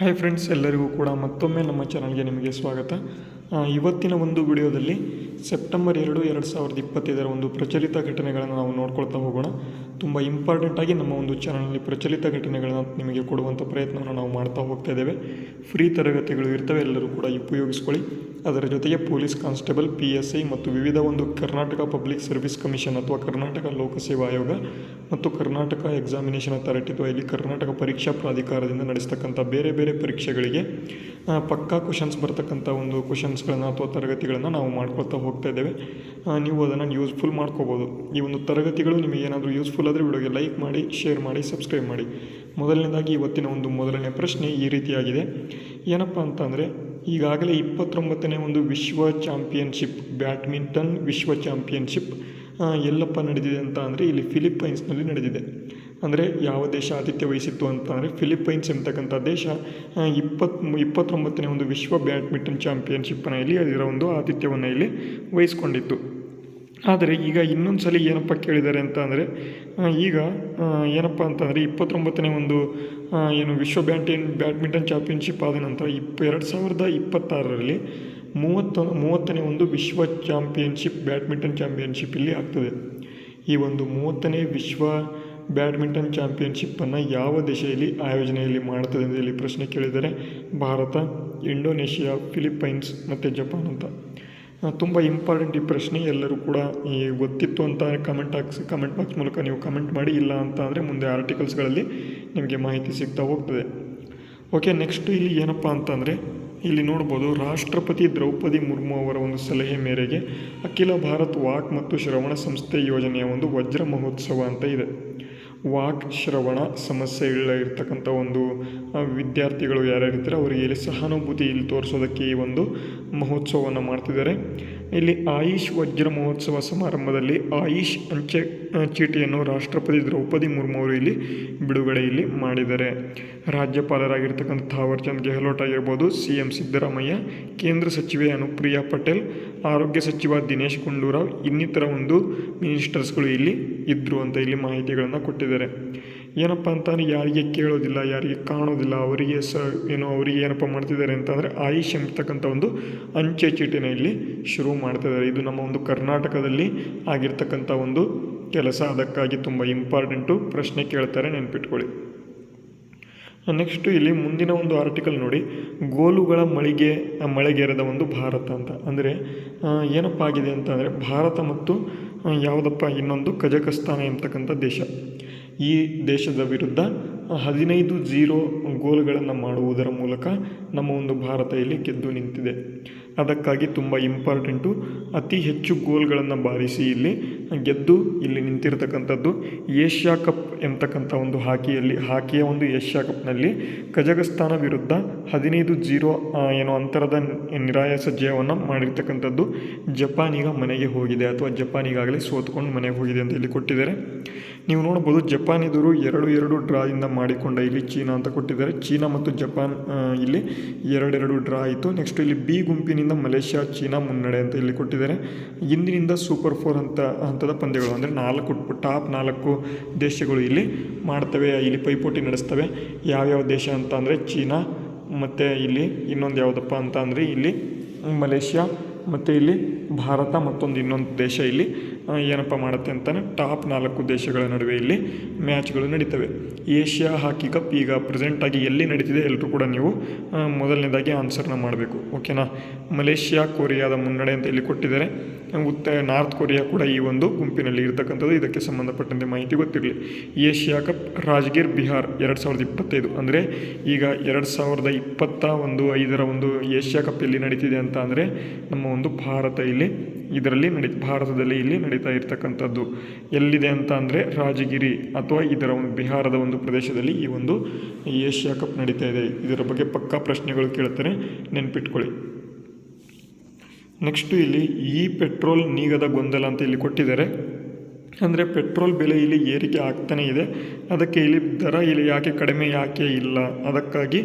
Hi friends, ಎಲ್ಲರಿಗೂ ಕೂಡ ಮತ್ತೊಮ್ಮೆ ನಮ್ಮ ಚಾನಲ್ಗೆ ನಿಮಗೆ ಸ್ವಾಗತ. ಇವತ್ತಿನ ಒಂದು ವಿಡಿಯೋದಲ್ಲಿ ಸೆಪ್ಟೆಂಬರ್ 2, 2025 ಒಂದು ಪ್ರಚಲಿತ ಘಟನೆಗಳನ್ನು ನಾವು ನೋಡ್ಕೊಳ್ತಾ ಹೋಗೋಣ. ತುಂಬ ಇಂಪಾರ್ಟೆಂಟಾಗಿ ನಮ್ಮ ಒಂದು ಚಾನಲ್ನಲ್ಲಿ ಪ್ರಚಲಿತ ಘಟನೆಗಳನ್ನು ನಿಮಗೆ ಕೊಡುವಂಥ ಪ್ರಯತ್ನವನ್ನು ನಾವು ಮಾಡ್ತಾ ಹೋಗ್ತಾ ಇದ್ದೇವೆ. ಫ್ರೀ ತರಗತಿಗಳು ಇರ್ತವೆ, ಎಲ್ಲರೂ ಕೂಡ ಉಪಯೋಗಿಸ್ಕೊಳ್ಳಿ. ಅದರ ಜೊತೆಗೆ ಪೊಲೀಸ್ ಕಾನ್ಸ್ಟೇಬಲ್, PSI ಮತ್ತು ವಿವಿಧ ಒಂದು ಕರ್ನಾಟಕ ಪಬ್ಲಿಕ್ ಸರ್ವಿಸ್ ಕಮಿಷನ್ ಅಥವಾ ಕರ್ನಾಟಕ ಲೋಕಸೇವಾ ಆಯೋಗ ಮತ್ತು ಕರ್ನಾಟಕ ಎಕ್ಸಾಮಿನೇಷನ್ ಅಥಾರಿಟಿ ಅಥವಾ ಇಲ್ಲಿ ಕರ್ನಾಟಕ ಪರೀಕ್ಷಾ ಪ್ರಾಧಿಕಾರದಿಂದ ನಡೆಸ್ತಕ್ಕಂಥ ಬೇರೆ ಬೇರೆ ಪರೀಕ್ಷೆಗಳಿಗೆ ಪಕ್ಕಾ ಕ್ವಶನ್ಸ್ ಬರ್ತಕ್ಕಂಥ ಒಂದು ಕ್ವಶನ್ಸ್ಗಳನ್ನು ಅಥವಾ ತರಗತಿಗಳನ್ನು ನಾವು ಮಾಡ್ಕೊಳ್ತಾ ಹೋಗ್ತಾ ಇದ್ದೇವೆ. ನೀವು ಅದನ್ನು ಯೂಸ್ಫುಲ್ ಮಾಡ್ಕೋಬೋದು. ಈ ಒಂದು ತರಗತಿಗಳು ನಿಮಗೆ ಏನಾದರೂ ಯೂಸ್ಫುಲ್ ಆದರೆ ವಿಡಿಯೋಗೆ ಲೈಕ್ ಮಾಡಿ, ಶೇರ್ ಮಾಡಿ, ಸಬ್ಸ್ಕ್ರೈಬ್ ಮಾಡಿ. ಮೊದಲನೇದಾಗಿ ಇವತ್ತಿನ ಒಂದು ಮೊದಲನೇ ಪ್ರಶ್ನೆ ಈ ರೀತಿಯಾಗಿದೆ. ಏನಪ್ಪ ಅಂತಂದರೆ, ಈಗಾಗಲೇ 29ನೇ ಒಂದು ವಿಶ್ವ ಚಾಂಪಿಯನ್ಶಿಪ್, ಬ್ಯಾಡ್ಮಿಂಟನ್ ವಿಶ್ವ ಚಾಂಪಿಯನ್ಶಿಪ್ ಎಲ್ಲಪ್ಪ ನಡೆದಿದೆ ಅಂತ ಅಂದರೆ ಇಲ್ಲಿ ಫಿಲಿಪ್ಪೈನ್ಸ್ನಲ್ಲಿ ನಡೆದಿದೆ. ಅಂದರೆ ಯಾವ ದೇಶ ಆತಿಥ್ಯ ವಹಿಸಿತ್ತು ಅಂತ ಅಂದರೆ ಫಿಲಿಪ್ಪೈನ್ಸ್ ಎಂಬತಕ್ಕಂಥ ದೇಶ 29ನೇ ಒಂದು ವಿಶ್ವ ಬ್ಯಾಡ್ಮಿಂಟನ್ ಚಾಂಪಿಯನ್ಶಿಪ್ಪನ್ನು ಇಲ್ಲಿ ಅದರ ಒಂದು ಆತಿಥ್ಯವನ್ನು ಇಲ್ಲಿ ವಹಿಸ್ಕೊಂಡಿತ್ತು. ಆದರೆ ಈಗ ಇನ್ನೊಂದು ಸಲ ಏನಪ್ಪ ಕೇಳಿದ್ದಾರೆ ಅಂತ ಅಂದರೆ, ಈಗ ಏನಪ್ಪ ಅಂತಂದರೆ 29ನೇ ಒಂದು ವಿಶ್ವ ಬ್ಯಾಡ್ಮಿಂಟನ್ ಚಾಂಪಿಯನ್ಶಿಪ್ ಆದ ನಂತರ 2026ರಲ್ಲಿ 30ನೇ ಒಂದು ವಿಶ್ವ ಚಾಂಪಿಯನ್ಶಿಪ್, ಬ್ಯಾಡ್ಮಿಂಟನ್ ಚಾಂಪಿಯನ್ಶಿಪ್ ಇಲ್ಲಿ ಆಗ್ತದೆ. ಈ ಒಂದು 30ನೇ ವಿಶ್ವ ಬ್ಯಾಡ್ಮಿಂಟನ್ ಚಾಂಪಿಯನ್ಶಿಪ್ಪನ್ನು ಯಾವ ದೇಶದಲ್ಲಿ ಆಯೋಜನೆಯಲ್ಲಿ ಮಾಡ್ತದೆ ಅಂತ ಇಲ್ಲಿ ಪ್ರಶ್ನೆ ಕೇಳಿದರೆ ಭಾರತ, ಇಂಡೋನೇಷಿಯಾ, ಫಿಲಿಪ್ಪೈನ್ಸ್ ಮತ್ತು ಜಪಾನ್ ಅಂತ. ತುಂಬ ಇಂಪಾರ್ಟೆಂಟ್ ಈ ಪ್ರಶ್ನೆ. ಎಲ್ಲರೂ ಕೂಡ ಗೊತ್ತಿತ್ತು ಅಂತ ಕಮೆಂಟ್ ಬಾಕ್ಸ್ ಮೂಲಕ ನೀವು ಕಮೆಂಟ್ ಮಾಡಿ. ಇಲ್ಲ ಅಂತ ಅಂದರೆ ಮುಂದೆ ಆರ್ಟಿಕಲ್ಸ್ಗಳಲ್ಲಿ ನಿಮಗೆ ಮಾಹಿತಿ ಸಿಗ್ತಾ ಹೋಗ್ತದೆ. ಓಕೆ, ನೆಕ್ಸ್ಟು ಇಲ್ಲಿ ಏನಪ್ಪ ಅಂತಂದರೆ, ಇಲ್ಲಿ ನೋಡ್ಬೋದು, ರಾಷ್ಟ್ರಪತಿ ದ್ರೌಪದಿ ಮುರ್ಮು ಅವರ ಒಂದು ಸಲಹೆ ಮೇರೆಗೆ ಅಖಿಲ ಭಾರತ್ ವಾಕ್ ಮತ್ತು ಶ್ರವಣ ಸಂಸ್ಥೆ ಯೋಜನೆಯ ಒಂದು ವಜ್ರ ಮಹೋತ್ಸವ ಅಂತ ಇದೆ. ವಾಕ್ ಶ್ರವಣ ಸಮಸ್ಯೆ ಇರ್ತಕ್ಕಂಥ ಒಂದು ವಿದ್ಯಾರ್ಥಿಗಳು ಯಾರ್ಯಾರಿರ್ತಾರೆ ಅವರಿಗೆ ಇಲ್ಲಿ ಸಹಾನುಭೂತಿ ಇಲ್ಲಿ ತೋರಿಸೋದಕ್ಕೆ ಈ ಒಂದು ಮಹೋತ್ಸವವನ್ನು ಮಾಡ್ತಿದ್ದಾರೆ. ಇಲ್ಲಿ ಆಯುಷ್ ವಜ್ರ ಮಹೋತ್ಸವ ಸಮಾರಂಭದಲ್ಲಿ ಆಯುಷ್ ಅಂಚೆ ಚೀಟಿಯನ್ನು ರಾಷ್ಟ್ರಪತಿ ದ್ರೌಪದಿ ಮುರ್ಮು ಅವರು ಇಲ್ಲಿ ಬಿಡುಗಡೆ ಇಲ್ಲಿ ಮಾಡಿದ್ದಾರೆ. ರಾಜ್ಯಪಾಲರಾಗಿರ್ತಕ್ಕಂಥ ಥಾವರ್ಚಂದ್ ಗೆಹ್ಲೋಟ್ ಆಗಿರ್ಬೋದು, CM ಸಿದ್ದರಾಮಯ್ಯ, ಕೇಂದ್ರ ಸಚಿವೆ ಅನುಪ್ರಿಯಾ ಪಟೇಲ್, ಆರೋಗ್ಯ ಸಚಿವ ದಿನೇಶ್ ಗುಂಡೂರಾವ್, ಇನ್ನಿತರ ಒಂದು ಮಿನಿಸ್ಟರ್ಸ್ಗಳು ಇಲ್ಲಿ ಇದ್ದರು ಅಂತ ಇಲ್ಲಿ ಮಾಹಿತಿಗಳನ್ನು ಕೊಟ್ಟಿದ್ದಾರೆ. ಏನಪ್ಪ ಅಂತಂದರೆ, ಯಾರಿಗೆ ಕೇಳೋದಿಲ್ಲ, ಯಾರಿಗೆ ಕಾಣೋದಿಲ್ಲ ಅವರಿಗೆ ಅವರಿಗೆ ಏನಪ್ಪ ಮಾಡ್ತಿದ್ದಾರೆ ಅಂತಂದರೆ ಆಯುಷ್ ಎಂಬತಕ್ಕಂಥ ಒಂದು ಅಂಚೆ ಚೀಟಿನ ಇಲ್ಲಿ ಶುರು ಮಾಡ್ತಿದ್ದಾರೆ. ಇದು ನಮ್ಮ ಒಂದು ಕರ್ನಾಟಕದಲ್ಲಿ ಆಗಿರ್ತಕ್ಕಂಥ ಒಂದು ಕೆಲಸ. ಅದಕ್ಕಾಗಿ ತುಂಬ ಇಂಪಾರ್ಟೆಂಟು, ಪ್ರಶ್ನೆ ಕೇಳ್ತಾರೆ, ನೆನ್ಪಿಟ್ಕೊಳ್ಳಿ. ನೆಕ್ಸ್ಟು ಇಲ್ಲಿ ಮುಂದಿನ ಒಂದು ಆರ್ಟಿಕಲ್ ನೋಡಿ, ಗೋಲುಗಳ ಮಳೆಗೆರೆದ ಒಂದು ಭಾರತ ಅಂತ. ಅಂದರೆ ಏನಪ್ಪ ಆಗಿದೆ ಅಂತಂದರೆ, ಭಾರತ ಮತ್ತು ಯಾವುದಪ್ಪ ಇನ್ನೊಂದು ಕಜಕಸ್ತಾನ ಎಂಬತಕ್ಕಂಥ ದೇಶ, ಈ ದೇಶದ ವಿರುದ್ಧ 15-0 ಗೋಲುಗಳನ್ನು ಮಾಡುವುದರ ಮೂಲಕ ನಮ್ಮ ಒಂದು ಭಾರತ ಇಲ್ಲಿ ಗೆದ್ದು ನಿಂತಿದೆ. ಅದಕ್ಕಾಗಿ ತುಂಬ ಇಂಪಾರ್ಟೆಂಟು, ಅತಿ ಹೆಚ್ಚು ಗೋಲ್ಗಳನ್ನು ಬಾರಿಸಿ ಇಲ್ಲಿ ಗೆದ್ದು ಇಲ್ಲಿ ನಿಂತಿರತಕ್ಕಂಥದ್ದು ಏಷ್ಯಾ ಕಪ್ ಎಂಬತಕ್ಕಂಥ ಒಂದು ಹಾಕಿಯ ಒಂದು ಏಷ್ಯಾ ಕಪ್ನಲ್ಲಿ ಕಜಕಸ್ತಾನ ವಿರುದ್ಧ 15-0 ಅಂತರದ ನಿರಾಯಾಸ ಜಯವನ್ನು ಮಾಡಿರ್ತಕ್ಕಂಥದ್ದು ಜಪಾನ್ ಈಗ ಮನೆಗೆ ಹೋಗಿದೆ, ಅಥವಾ ಜಪಾನ್ ಈಗಾಗಲೇ ಸೋತ್ಕೊಂಡು ಮನೆಗೆ ಹೋಗಿದೆ ಅಂತ ಇಲ್ಲಿ ಕೊಟ್ಟಿದ್ದಾರೆ. ನೀವು ನೋಡ್ಬೋದು, ಜಪಾನ್ ಎದುರು 2-2 ಡ್ರಾಯಿಂದ ಮಾಡಿಕೊಂಡ ಇಲ್ಲಿ ಚೀನಾ ಅಂತ ಕೊಟ್ಟಿದ್ದಾರೆ. ಚೀನಾ ಮತ್ತು ಜಪಾನ್ ಇಲ್ಲಿ 2-2 ಡ್ರಾ ಆಯಿತು. ನೆಕ್ಸ್ಟ್ ಇಲ್ಲಿ ಬಿ ಗುಂಪಿನಿಂದ ಮಲೇಷ್ಯಾ, ಚೀನಾ ಮುನ್ನಡೆ ಅಂತ ಇಲ್ಲಿ ಕೊಟ್ಟಿದ್ದಾರೆ. ಇಂದಿನಿಂದ ಸೂಪರ್ 4 ಹಂತದ ಪಂದ್ಯಗಳು, ಅಂದರೆ ಟಾಪ್ 4 ದೇಶಗಳು ಇಲ್ಲಿ ಮಾಡ್ತವೆ, ಇಲ್ಲಿ ಪೈಪೋಟಿ ನಡೆಸ್ತವೆ. ಯಾವ್ಯಾವ ದೇಶ ಅಂತ ಅಂದರೆ ಚೀನಾ, ಮತ್ತು ಇಲ್ಲಿ ಇನ್ನೊಂದು ಯಾವುದಪ್ಪ ಅಂತ ಅಂದರೆ ಇಲ್ಲಿ ಮಲೇಷ್ಯಾ, ಮತ್ತು ಇಲ್ಲಿ ಭಾರತ, ಮತ್ತೊಂದು ಇನ್ನೊಂದು ದೇಶ ಇಲ್ಲಿ ಏನಪ್ಪ ಮಾಡುತ್ತೆ ಅಂತಾನೆ ಟಾಪ್ 4 ದೇಶಗಳ ನಡುವೆ ಇಲ್ಲಿ ಮ್ಯಾಚ್ಗಳು ನಡೀತವೆ. ಏಷ್ಯಾ ಹಾಕಿ ಕಪ್ ಈಗ ಪ್ರೆಸೆಂಟಾಗಿ ಎಲ್ಲಿ ನಡೀತಿದೆ ಎಲ್ಲರೂ ಕೂಡ ನೀವು ಮೊದಲನೇದಾಗಿ ಆನ್ಸರ್ನ ಮಾಡಬೇಕು. ಓಕೆನಾ. ಮಲೇಷ್ಯಾ, ಕೊರಿಯಾದ ಮುನ್ನಡೆ ಅಂತ ಇಲ್ಲಿ ಕೊಟ್ಟಿದ್ದಾರೆ. ನಾರ್ತ್ ಕೊರಿಯಾ ಕೂಡ ಈ ಒಂದು ಗುಂಪಿನಲ್ಲಿ ಇರತಕ್ಕಂಥದ್ದು. ಇದಕ್ಕೆ ಸಂಬಂಧಪಟ್ಟಂತೆ ಮಾಹಿತಿ ಗೊತ್ತಿರಲಿ. Asia cup Rajgir, Bihar 2025. ಅಂದರೆ ಈಗ 2025ರ ಒಂದು ಏಷ್ಯಾ ಕಪ್ ಎಲ್ಲಿ ನಡೀತಿದೆ ಅಂತ ಅಂದರೆ ನಮ್ಮ ಒಂದು ಭಾರತ ಇಲ್ಲಿ ಭಾರತದಲ್ಲಿ ಇಲ್ಲಿ ನಡೀತಾ ಇರ್ತಕ್ಕಂಥದ್ದು ಎಲ್ಲಿದೆ ಅಂತ ಅಂದರೆ ರಾಜಗಿರಿ ಅಥವಾ ಇದರ ಒಂದು ಬಿಹಾರದ ಒಂದು ಪ್ರದೇಶದಲ್ಲಿ ಈ ಒಂದು ಏಷ್ಯಾ ಕಪ್ ನಡೀತಾ ಇದೆ. ಇದರ ಬಗ್ಗೆ ಪಕ್ಕಾ ಪ್ರಶ್ನೆಗಳು ಕೇಳ್ತಾರೆ, ನೆನ್ಪಿಟ್ಕೊಳ್ಳಿ. ನೆಕ್ಸ್ಟು ಇಲ್ಲಿ ಈ ಪೆಟ್ರೋಲ್ ನೀಗದ ಗೊಂದಲ ಅಂತ ಇಲ್ಲಿ ಕೊಟ್ಟಿದ್ದಾರೆ. ಅಂದರೆ ಪೆಟ್ರೋಲ್ ಬೆಲೆ ಇಲ್ಲಿ ಏರಿಕೆ ಆಗ್ತಾನೇ ಇದೆ, ಅದಕ್ಕೆ ಇಲ್ಲಿ ದರ ಇಲ್ಲಿ ಯಾಕೆ ಕಡಿಮೆ ಯಾಕೆ ಇಲ್ಲ, ಅದಕ್ಕಾಗಿ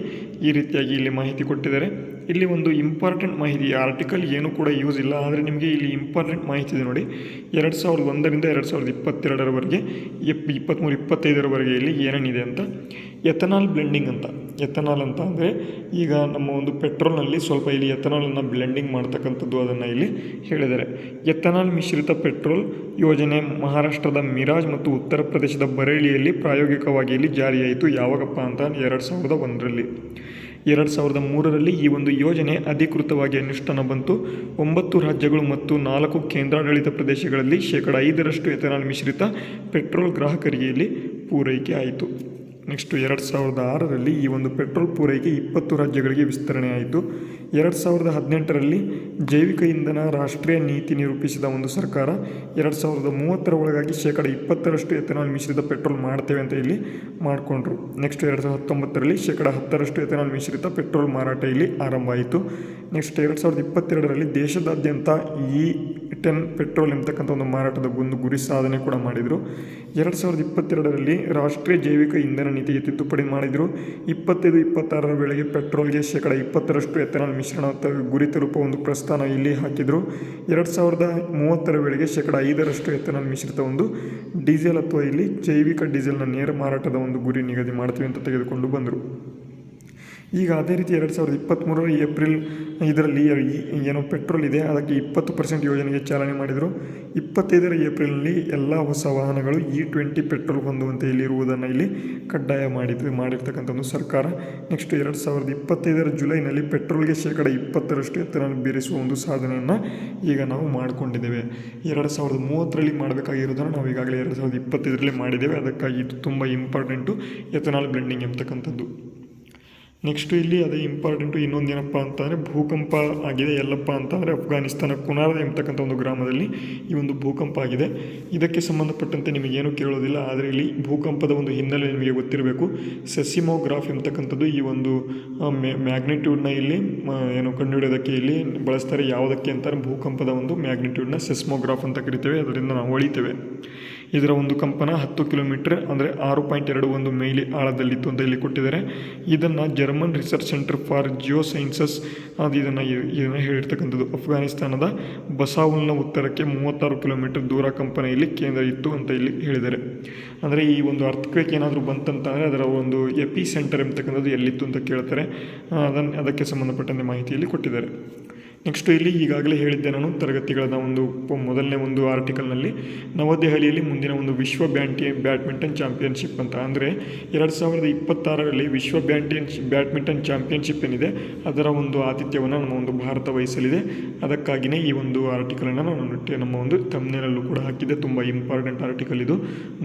ಈ ರೀತಿಯಾಗಿ ಇಲ್ಲಿ ಮಾಹಿತಿ ಕೊಟ್ಟಿದ್ದಾರೆ. ಇಲ್ಲಿ ಒಂದು ಇಂಪಾರ್ಟೆಂಟ್ ಮಾಹಿತಿ, ಆರ್ಟಿಕಲ್ ಏನೂ ಕೂಡ ಯೂಸ್ ಇಲ್ಲ, ಆದರೆ ನಿಮಗೆ ಇಲ್ಲಿ ಇಂಪಾರ್ಟೆಂಟ್ ಮಾಹಿತಿ ಇದೆ ನೋಡಿ. 2001ರಿಂದ 2022ರವರೆಗೆ 23-25ರವರೆಗೆ ಇಲ್ಲಿ ಏನೇನಿದೆ ಅಂತ, ಎಥನಾಲ್ ಬ್ಲೆಂಡಿಂಗ್ ಅಂತ. ಎಥನಾಲ್ ಅಂತ ಅಂದರೆ ಈಗ ನಮ್ಮ ಒಂದು ಪೆಟ್ರೋಲ್ನಲ್ಲಿ ಸ್ವಲ್ಪ ಇಲ್ಲಿ ಎಥನಾಲನ್ನು ಬ್ಲೆಂಡಿಂಗ್ ಮಾಡ್ತಕ್ಕಂಥದ್ದು ಅದನ್ನು ಇಲ್ಲಿ ಹೇಳಿದ್ದಾರೆ. ಎಥನಾಲ್ ಮಿಶ್ರಿತ ಪೆಟ್ರೋಲ್ ಯೋಜನೆ ಮಹಾರಾಷ್ಟ್ರದ ಮಿರಾಜ್ ಮತ್ತು ಉತ್ತರ ಪ್ರದೇಶದ ಬರೇಲಿಯಲ್ಲಿ ಪ್ರಾಯೋಗಿಕವಾಗಿ ಇಲ್ಲಿ ಜಾರಿಯಾಯಿತು. ಯಾವಾಗಪ್ಪ ಅಂತ 2001ರಲ್ಲಿ. 2003ರಲ್ಲಿ ಈ ಒಂದು ಯೋಜನೆ ಅಧಿಕೃತವಾಗಿ ಅನುಷ್ಠಾನ ಬಂತು. 9 ರಾಜ್ಯಗಳು ಮತ್ತು 4 ಕೇಂದ್ರಾಡಳಿತ ಪ್ರದೇಶಗಳಲ್ಲಿ 5% ಎಥನಾಲ್ ಮಿಶ್ರಿತ ಪೆಟ್ರೋಲ್ ಗ್ರಾಹಕರಿಗೆ ಇಲ್ಲಿ ಪೂರೈಕೆ ಆಯಿತು. ನೆಕ್ಸ್ಟ್ 2006ರಲ್ಲಿ ಈ ಒಂದು ಪೆಟ್ರೋಲ್ ಪೂರೈಕೆ 20 ರಾಜ್ಯಗಳಿಗೆ ವಿಸ್ತರಣೆ ಆಯಿತು. 2018ರಲ್ಲಿ ಜೈವಿಕ ಇಂಧನ ರಾಷ್ಟ್ರೀಯ ನೀತಿ ನಿರೂಪಿಸಿದ ಒಂದು ಸರ್ಕಾರ 2030ರ ಒಳಗಾಗಿ 20% ಎಥನಾಲ್ ಮಿಶ್ರಿತ ಪೆಟ್ರೋಲ್ ಮಾಡ್ತೇವೆ ಅಂತ ಇಲ್ಲಿ ಮಾಡಿಕೊಂಡ್ರು. ನೆಕ್ಸ್ಟ್ 2019ರಲ್ಲಿ 10% ಎಥನಾಲ್ ಮಿಶ್ರಿತ ಪೆಟ್ರೋಲ್ ಮಾರಾಟ ಇಲ್ಲಿ ಆರಂಭ ಆಯಿತು. ನೆಕ್ಸ್ಟ್ 2022ರಲ್ಲಿ ದೇಶದಾದ್ಯಂತ E10 ಪೆಟ್ರೋಲ್ ಎಂಬತಕ್ಕಂಥ ಒಂದು ಮಾರಾಟದ ಒಂದು ಗುರಿ ಸಾಧನೆ ಕೂಡ ಮಾಡಿದರು. 2022ರಲ್ಲಿ ರಾಷ್ಟ್ರೀಯ ಜೈವಿಕ ಇಂಧನ ನೀತಿಗೆ ತಿದ್ದುಪಡಿ ಮಾಡಿದರು. 25-26ರ ವೇಳೆಗೆ ಪೆಟ್ರೋಲ್ಗೆ 20% ಎಥನಾಲ್ ಮಿಶ್ರಣ ಗುರಿ ತಲುಪುವ ಒಂದು ಪ್ರಸ್ಥಾನ ಇಲ್ಲಿ ಹಾಕಿದರು. 2030ರ ವೇಳೆಗೆ 5% ಎಥನಾಲ್ ಮಿಶ್ರಿತ ಒಂದು ಡೀಸೆಲ್ ಅಥವಾ ಇಲ್ಲಿ ಜೈವಿಕ ಡೀಸೆಲ್ನ ನೇರ ಮಾರಾಟದ ಒಂದು ಗುರಿ ನಿಗದಿ ಮಾಡ್ತೀವಿ ಅಂತ ತೆಗೆದುಕೊಂಡು ಬಂದರು. ಈಗ ಅದೇ ರೀತಿ 2023ರ ಏಪ್ರಿಲ್ ಇದರಲ್ಲಿ ಏನು ಪೆಟ್ರೋಲ್ ಇದೆ ಅದಕ್ಕೆ 20% ಯೋಜನೆಗೆ ಚಾಲನೆ ಮಾಡಿದರು. 25ರ ಏಪ್ರಿಲ್ನಲ್ಲಿ ಎಲ್ಲ ಹೊಸ ವಾಹನಗಳು E20 ಪೆಟ್ರೋಲ್ ಹೊಂದುವಂತೆ ಇಲ್ಲಿರುವುದನ್ನು ಇಲ್ಲಿ ಕಡ್ಡಾಯ ಮಾಡಿರ್ತಕ್ಕಂಥ ಒಂದು ಸರ್ಕಾರ. ನೆಕ್ಸ್ಟ್ 2025ರ ಜುಲೈನಲ್ಲಿ ಪೆಟ್ರೋಲ್ಗೆ 20% ಎಥನಾಲ್ ಬೇರಿಸುವ ಒಂದು ಸಾಧನೆಯನ್ನು ಈಗ ನಾವು ಮಾಡಿಕೊಂಡಿದ್ದೇವೆ. 2030ರಲ್ಲಿ ಮಾಡಬೇಕಾಗಿರೋದನ್ನು ನಾವು ಈಗಾಗಲೇ 2025ರಲ್ಲಿ ಮಾಡಿದ್ದೇವೆ. ಅದಕ್ಕಾಗಿ ಇದು ತುಂಬ ಇಂಪಾರ್ಟೆಂಟು ಎಥನಾಲ್ ಬ್ಲೆಂಡಿಂಗ್ ಎಂಬತಕ್ಕಂಥದ್ದು. ನೆಕ್ಸ್ಟು ಇಲ್ಲಿ ಅದೇ ಇಂಪಾರ್ಟೆಂಟು ಇನ್ನೊಂದು ಏನಪ್ಪ ಅಂತಂದರೆ ಭೂಕಂಪ ಆಗಿದೆ. ಎಲ್ಲಪ್ಪ ಅಂತಂದರೆ ಅಫ್ಘಾನಿಸ್ತಾನ ಕುನಾರ್ ಎಂಬತಕ್ಕಂಥ ಒಂದು ಗ್ರಾಮದಲ್ಲಿ ಈ ಒಂದು ಭೂಕಂಪ ಆಗಿದೆ. ಇದಕ್ಕೆ ಸಂಬಂಧಪಟ್ಟಂತೆ ನಿಮಗೇನು ಕೇಳೋದಿಲ್ಲ, ಆದರೆ ಇಲ್ಲಿ ಭೂಕಂಪದ ಒಂದು ಹಿನ್ನೆಲೆ ನಿಮಗೆ ಗೊತ್ತಿರಬೇಕು. ಸೆಸಿಮೋಗ್ರಾಫ್ ಎಂಬತಕ್ಕಂಥದ್ದು ಈ ಒಂದು ಮ್ಯಾಗ್ನಿಟ್ಯೂಡ್ನ ಇಲ್ಲಿ ಏನು ಕಂಡುಹಿಡಿಯೋದಕ್ಕೆ ಇಲ್ಲಿ ಬಳಸ್ತಾರೆ. ಯಾವುದಕ್ಕೆ ಅಂತಾರೆ ಭೂಕಂಪದ ಒಂದು ಮ್ಯಾಗ್ನಿಟ್ಯೂಡ್ನ ಸೆಸ್ಮೋಗ್ರಾಫ್ ಅಂತ ಕರಿತೇವೆ. ಅದರಿಂದ ನಾವು ಅಳಿತೇವೆ. ಇದರ ಒಂದು ಕಂಪನ 10 ಕಿಲೋಮೀಟರ್ ಅಂದರೆ 6.21 ಮೈಲಿ ಆಳದಲ್ಲಿತ್ತು ಅಂತ ಇಲ್ಲಿ ಕೊಟ್ಟಿದ್ದಾರೆ. ಇದನ್ನು German research centre for Jio sciences ಇದನ್ನು ಹೇಳಿರ್ತಕ್ಕಂಥದ್ದು. ಅಫ್ಘಾನಿಸ್ತಾನದ ಬಸಾವುಲ್ನ ಉತ್ತರಕ್ಕೆ 36 ಕಿಲೋಮೀಟರ್ ದೂರ ಕಂಪನ ಇಲ್ಲಿ ಕೇಂದ್ರ ಇತ್ತು ಅಂತ ಇಲ್ಲಿ ಹೇಳಿದ್ದಾರೆ. ಅಂದರೆ ಈ ಒಂದು ಅರ್ಥಕ್ವೇಕ್ ಏನಾದರೂ ಬಂತಂತಂದರೆ ಅದರ ಒಂದು ಎಪಿ ಸೆಂಟರ್ ಎಂಬತಕ್ಕಂಥದ್ದು ಎಲ್ಲಿತ್ತು ಅಂತ ಕೇಳ್ತಾರೆ. ಅದಕ್ಕೆ ಸಂಬಂಧಪಟ್ಟಂತೆ ಮಾಹಿತಿಯಲ್ಲಿ ಕೊಟ್ಟಿದ್ದಾರೆ. ನೆಕ್ಸ್ಟು ಇಲ್ಲಿ ಈಗಾಗಲೇ ಹೇಳಿದ್ದೆ ನಾನು ತರಗತಿಗಳ ಒಂದು ಮೊದಲನೇ ಒಂದು ಆರ್ಟಿಕಲ್ನಲ್ಲಿ ನವದೆಹಲಿಯಲ್ಲಿ ಮುಂದಿನ ಒಂದು ವಿಶ್ವ ಬ್ಯಾಡ್ಮಿಂಟನ್ ಚಾಂಪಿಯನ್ಶಿಪ್ ಅಂತ ಅಂದರೆ 2026ರಲ್ಲಿ ವಿಶ್ವ ಬ್ಯಾಡ್ಮಿಂಟನ್ ಚಾಂಪಿಯನ್ಶಿಪ್ ಏನಿದೆ ಅದರ ಒಂದು ಆತಿಥ್ಯವನ್ನು ನಮ್ಮ ಒಂದು ಭಾರತ ವಹಿಸಲಿದೆ. ಅದಕ್ಕಾಗಿಯೇ ಈ ಒಂದು ಆರ್ಟಿಕಲನ್ನು ನಾನು ನಮ್ಮ ಒಂದು ಥಂಬ್ನೇಲಲ್ಲೂ ಕೂಡ ಹಾಕಿದ್ದೆ. ತುಂಬ ಇಂಪಾರ್ಟೆಂಟ್ ಆರ್ಟಿಕಲ್ ಇದು.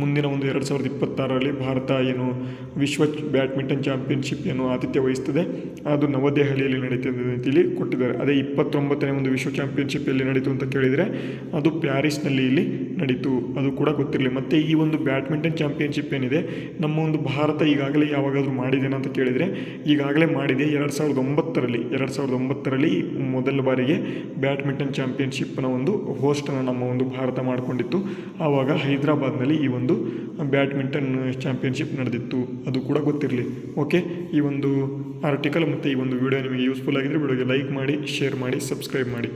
ಮುಂದಿನ ಒಂದು 2026ರಲ್ಲಿ ಭಾರತ ಏನು ವಿಶ್ವ ಬ್ಯಾಡ್ಮಿಂಟನ್ ಚಾಂಪಿಯನ್ಶಿಪ್ ಏನು ಆತಿಥ್ಯ ವಹಿಸ್ತದೆ ಅದು ನವದೆಹಲಿಯಲ್ಲಿ ನಡೀತದೆ ಅಂತ ಇಲ್ಲಿ ಕೊಟ್ಟಿದ್ದಾರೆ. ಅದೇ 29ನೇ ಒಂದು ವಿಶ್ವ ಚಾಂಪಿಯನ್ಶಿಪ್ ಎಲ್ಲಿ ನಡೀತು ಅಂತ ಕೇಳಿದರೆ ಅದು ಪ್ಯಾರಿಸ್ನಲ್ಲಿ ಇಲ್ಲಿ ನಡೀತು. ಅದು ಕೂಡ ಗೊತ್ತಿರಲಿ. ಮತ್ತು ಈ ಒಂದು ಬ್ಯಾಡ್ಮಿಂಟನ್ ಚಾಂಪಿಯನ್ಶಿಪ್ ಏನಿದೆ ನಮ್ಮ ಒಂದು ಭಾರತ ಈಗಾಗಲೇ ಯಾವಾಗಾದರೂ ಮಾಡಿದೇನಾ ಅಂತ ಕೇಳಿದರೆ ಈಗಾಗಲೇ ಮಾಡಿದೆ. 2009ರಲ್ಲಿ ಮೊದಲ ಬಾರಿಗೆ ಬ್ಯಾಡ್ಮಿಂಟನ್ ಚಾಂಪಿಯನ್ಶಿಪ್ನ ಒಂದು ಹೋಸ್ಟನ್ನು ನಮ್ಮ ಒಂದು ಭಾರತ ಮಾಡಿಕೊಂಡಿತ್ತು. ಆವಾಗ ಹೈದರಾಬಾದ್ನಲ್ಲಿ ಈ ಒಂದು ಬ್ಯಾಡ್ಮಿಂಟನ್ ಚಾಂಪಿಯನ್ಶಿಪ್ ನಡೆದಿತ್ತು. ಅದು ಕೂಡ ಗೊತ್ತಿರಲಿ. ಓಕೆ, ಈ ಒಂದು ಆರ್ಟಿಕಲ್ ಮತ್ತು ಈ ಒಂದು ವಿಡಿಯೋ ನಿಮಗೆ ಯೂಸ್ಫುಲ್ ಆಗಿದ್ದರೆ ವಿಡಿಯೋಗೆ ಲೈಕ್ ಮಾಡಿ, ಶೇರ್ ಮಾಡಿ, ಸಬ್ಸ್ಕ್ರೈಬ್ ಮಾಡಿ.